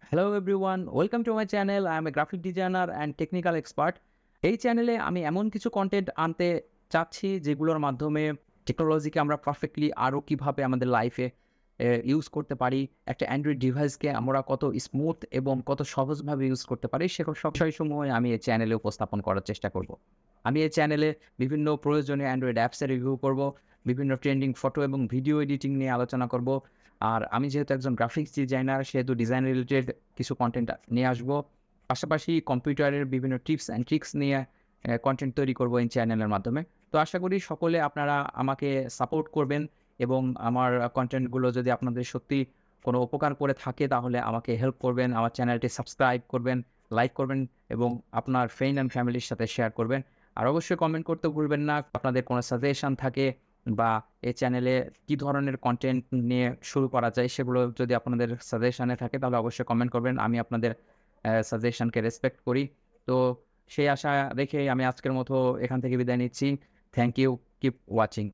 Hello everyone, welcome to my channel. I M A graphic designer and technical expert. এই চ্যানেলে আমি এমন কিছু কনটেন্ট আনতে চাচ্ছি যেগুলোর মাধ্যমে টেকনোলজিকে আমরা পারফেক্টলি আরও কীভাবে আমাদের লাইফে ইউজ করতে পারি, একটা অ্যান্ড্রয়েড ডিভাইসকে আমরা কত স্মুথ এবং কত সহজভাবে ইউজ করতে পারি সে সব বিষয়সমূহে আমি এই চ্যানেলে উপস্থাপন করার চেষ্টা করব। আমি এই চ্যানেলে বিভিন্ন প্রয়োজনীয় অ্যান্ড্রয়েড অ্যাপসের রিভিউ করব, বিভিন্ন ট্রেন্ডিং ফটো এবং ভিডিও এডিটিং নিয়ে আলোচনা করব। আর আমি যেহেতু একজন গ্রাফিক্স ডিজাইনার সেহেতু ডিজাইন রিলেটেড কিছু কনটেন্ট নিয়ে আসবো। পাশাপাশি কম্পিউটারের বিভিন্ন টিপস অ্যান্ড ট্রিক্স নিয়ে কনটেন্ট তৈরি করব এই চ্যানেলের মাধ্যমে। তো আশা করি সকলে আপনারা আমাকে সাপোর্ট করবেন এবং আমার কনটেন্টগুলো যদি আপনাদের সত্যি কোনো উপকার করে থাকে তাহলে আমাকে হেল্প করবেন। আমার চ্যানেলটি সাবস্ক্রাইব করবেন, লাইক করবেন এবং আপনার ফ্রেন্ড অ্যান্ড ফ্যামিলির সাথে শেয়ার করবেন। আর অবশ্যই কমেন্ট করতে ভুলবেন না। আপনাদের কোনো সাজেশন থাকে বা এই চ্যানেলে কি ধরনের কনটেন্ট নিয়ে শুরু করা যায় সেগুলো যদি আপনাদের সাজেশনে থাকে তাহলে অবশ্যই কমেন্ট করবেন। আমি আপনাদের সাজেশনকে রেসপেক্ট করি। তো সেই আশা রেখেই আমি আজকের মতো এখান থেকে বিদায় নিচ্ছি। Thank you. Keep watching.